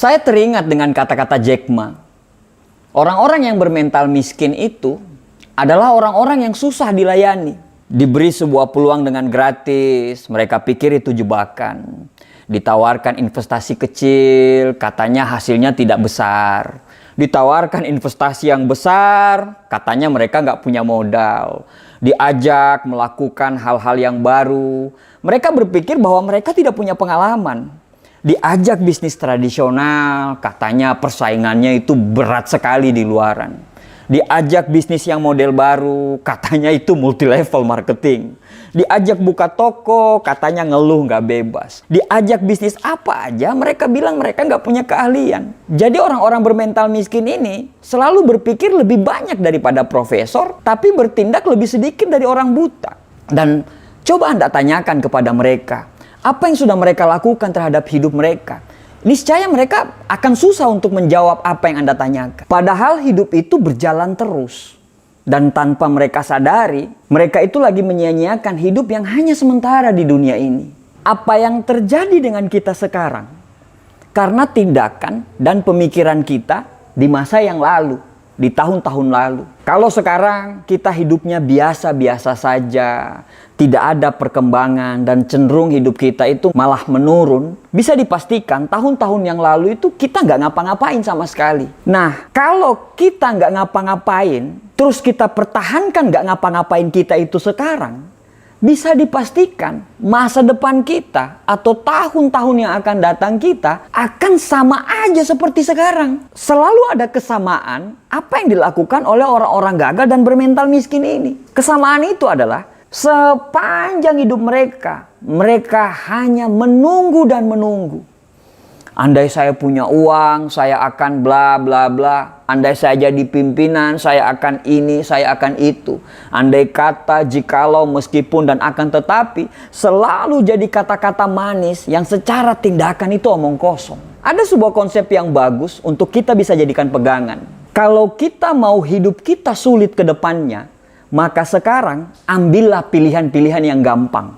Saya teringat dengan kata-kata Jack Ma. Orang-orang yang bermental miskin itu adalah orang-orang yang susah dilayani. Diberi sebuah peluang dengan gratis, mereka pikir itu jebakan. Ditawarkan investasi kecil, katanya hasilnya tidak besar. Ditawarkan investasi yang besar, katanya mereka nggak punya modal. Diajak melakukan hal-hal yang baru, mereka berpikir bahwa mereka tidak punya pengalaman. Diajak bisnis tradisional, katanya persaingannya itu berat sekali di luaran. Diajak bisnis yang model baru, katanya itu multi level marketing. Diajak buka toko, katanya ngeluh nggak bebas. Diajak bisnis apa aja, mereka bilang mereka nggak punya keahlian. Jadi orang-orang bermental miskin ini selalu berpikir lebih banyak daripada profesor, tapi bertindak lebih sedikit dari orang buta. Dan coba Anda tanyakan kepada mereka, apa yang sudah mereka lakukan terhadap hidup mereka? Niscaya mereka akan susah untuk menjawab apa yang Anda tanyakan. Padahal hidup itu berjalan terus. Dan tanpa mereka sadari, mereka itu lagi menyia-nyiakan hidup yang hanya sementara di dunia ini. Apa yang terjadi dengan kita sekarang? Karena tindakan dan pemikiran kita di masa yang lalu, di tahun-tahun lalu. Kalau sekarang kita hidupnya biasa-biasa saja, tidak ada perkembangan dan cenderung hidup kita itu malah menurun, bisa dipastikan tahun-tahun yang lalu itu kita nggak ngapa-ngapain sama sekali. Nah, kalau kita nggak ngapa-ngapain, terus kita pertahankan nggak ngapa-ngapain kita itu sekarang, bisa dipastikan masa depan kita atau tahun-tahun yang akan datang kita akan sama aja seperti sekarang. Selalu ada kesamaan apa yang dilakukan oleh orang-orang gagal dan bermental miskin ini. Kesamaan itu adalah sepanjang hidup mereka hanya menunggu dan menunggu. Andai saya punya uang, saya akan bla bla bla. Andai saya jadi pimpinan, saya akan ini, saya akan itu. Andai kata, jikalau, meskipun, dan akan tetapi, selalu jadi kata-kata manis yang secara tindakan itu omong kosong. Ada sebuah konsep yang bagus untuk kita bisa jadikan pegangan. Kalau kita mau hidup kita sulit ke depannya, maka sekarang ambillah pilihan-pilihan yang gampang.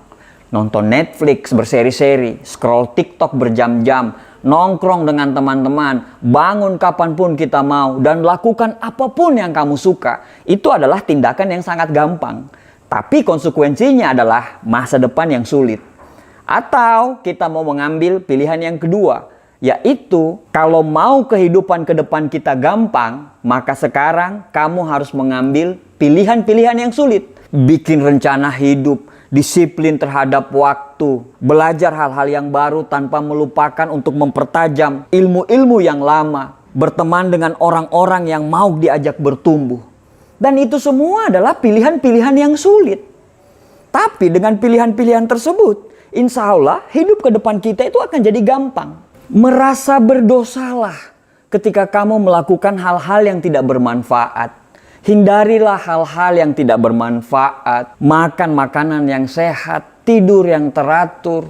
Nonton Netflix berseri-seri, scroll TikTok berjam-jam, nongkrong dengan teman-teman, bangun kapanpun kita mau, dan lakukan apapun yang kamu suka. Itu adalah tindakan yang sangat gampang. Tapi konsekuensinya adalah masa depan yang sulit. Atau kita mau mengambil pilihan yang kedua, yaitu kalau mau kehidupan ke depan kita gampang, maka sekarang kamu harus mengambil pilihan-pilihan yang sulit. Bikin rencana hidup, disiplin terhadap waktu, belajar hal-hal yang baru tanpa melupakan untuk mempertajam ilmu-ilmu yang lama, berteman dengan orang-orang yang mau diajak bertumbuh. Dan itu semua adalah pilihan-pilihan yang sulit. Tapi dengan pilihan-pilihan tersebut, insya Allah hidup ke depan kita itu akan jadi gampang. Merasa berdosalah ketika kamu melakukan hal-hal yang tidak bermanfaat. Hindarilah hal-hal yang tidak bermanfaat, makan makanan yang sehat, tidur yang teratur.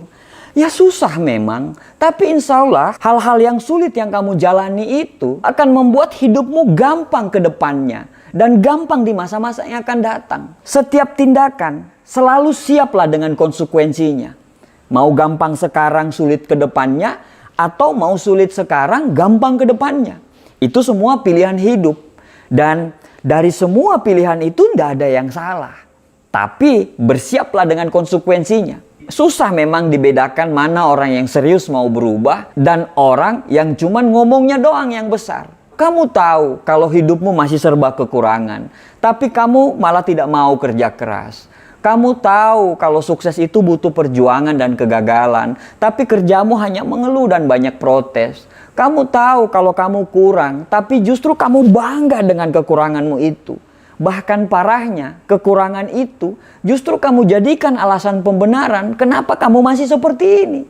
Ya susah memang, tapi insya Allah hal-hal yang sulit yang kamu jalani itu akan membuat hidupmu gampang ke depannya. Dan gampang di masa-masa yang akan datang. Setiap tindakan selalu siaplah dengan konsekuensinya. Mau gampang sekarang sulit ke depannya, atau mau sulit sekarang gampang ke depannya. Itu semua pilihan hidup. Dan dari semua pilihan itu tidak ada yang salah. Tapi bersiaplah dengan konsekuensinya. Susah memang dibedakan mana orang yang serius mau berubah dan orang yang cuman ngomongnya doang yang besar. Kamu tahu kalau hidupmu masih serba kekurangan, tapi kamu malah tidak mau kerja keras. Kamu tahu kalau sukses itu butuh perjuangan dan kegagalan, tapi kerjamu hanya mengeluh dan banyak protes. Kamu tahu kalau kamu kurang, tapi justru kamu bangga dengan kekuranganmu itu. Bahkan parahnya, kekurangan itu justru kamu jadikan alasan pembenaran kenapa kamu masih seperti ini.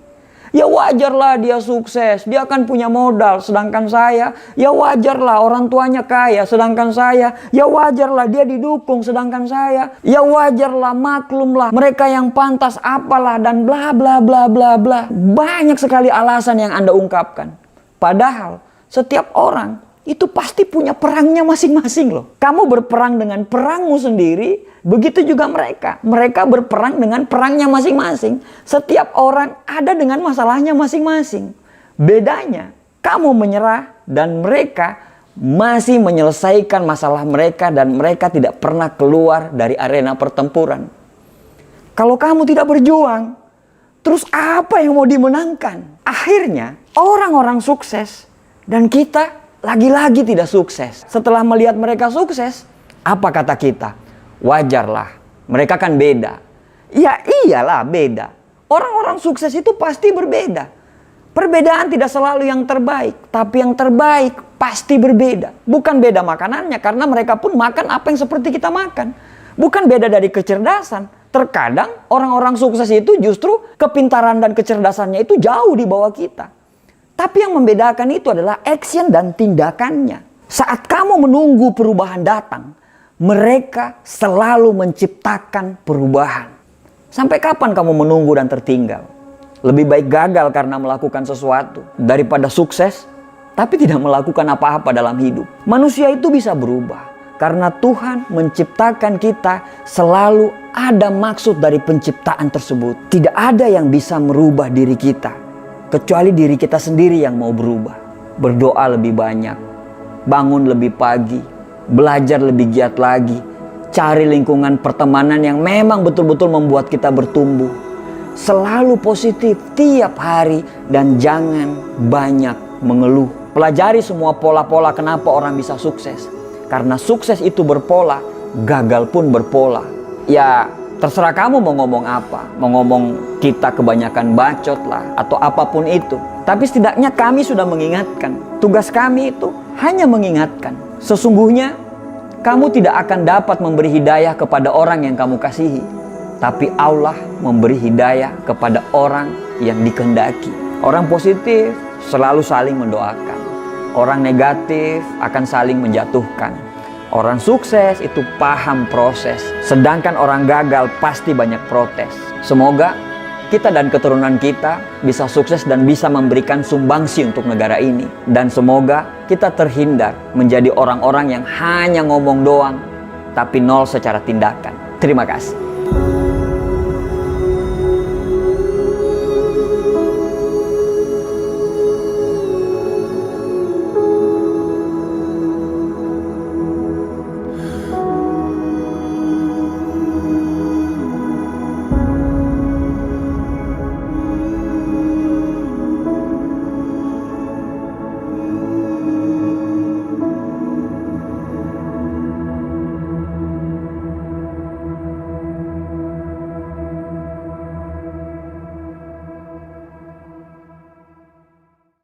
Ya wajarlah dia sukses, dia akan punya modal, sedangkan saya, ya wajarlah orang tuanya kaya, sedangkan saya, ya wajarlah dia didukung, sedangkan saya, ya wajarlah maklumlah mereka yang pantas apalah dan bla bla bla bla bla. Banyak sekali alasan yang Anda ungkapkan. Padahal setiap orang itu pasti punya perangnya masing-masing loh. Kamu berperang dengan perangmu sendiri, begitu juga mereka. Mereka berperang dengan perangnya masing-masing. Setiap orang ada dengan masalahnya masing-masing. Bedanya kamu menyerah dan mereka masih menyelesaikan masalah mereka dan mereka tidak pernah keluar dari arena pertempuran. Kalau kamu tidak berjuang, terus apa yang mau dimenangkan? Akhirnya orang-orang sukses dan kita lagi-lagi tidak sukses. Setelah melihat mereka sukses, apa kata kita? Wajarlah, mereka kan beda. Ya iyalah beda. Orang-orang sukses itu pasti berbeda. Perbedaan tidak selalu yang terbaik, tapi yang terbaik pasti berbeda. Bukan beda makanannya, karena mereka pun makan apa yang seperti kita makan. Bukan beda dari kecerdasan. Terkadang orang-orang sukses itu justru kepintaran dan kecerdasannya itu jauh di bawah kita. Tapi yang membedakan itu adalah action dan tindakannya. Saat kamu menunggu perubahan datang, mereka selalu menciptakan perubahan. Sampai kapan kamu menunggu dan tertinggal? Lebih baik gagal karena melakukan sesuatu daripada sukses tapi tidak melakukan apa-apa dalam hidup. Manusia itu bisa berubah karena Tuhan menciptakan kita, selalu ada maksud dari penciptaan tersebut. Tidak ada yang bisa merubah diri kita kecuali diri kita sendiri yang mau berubah. Berdoa lebih banyak, bangun lebih pagi, belajar lebih giat lagi, cari lingkungan pertemanan yang memang betul-betul membuat kita bertumbuh. Selalu positif tiap hari dan jangan banyak mengeluh. Pelajari semua pola-pola kenapa orang bisa sukses. Karena sukses itu berpola, gagal pun berpola. Ya terserah kamu mau ngomong apa. Mau ngomong kita kebanyakan bacot lah atau apapun itu. Tapi setidaknya kami sudah mengingatkan. Tugas kami itu hanya mengingatkan. Sesungguhnya kamu tidak akan dapat memberi hidayah kepada orang yang kamu kasihi. Tapi Allah memberi hidayah kepada orang yang dikehendaki. Orang positif selalu saling mendoakan. Orang negatif akan saling menjatuhkan. Orang sukses itu paham proses. Sedangkan orang gagal pasti banyak protes. Semoga kita dan keturunan kita bisa sukses dan bisa memberikan sumbangsi untuk negara ini. Dan semoga kita terhindar menjadi orang-orang yang hanya ngomong doang, tapi nol secara tindakan. Terima kasih.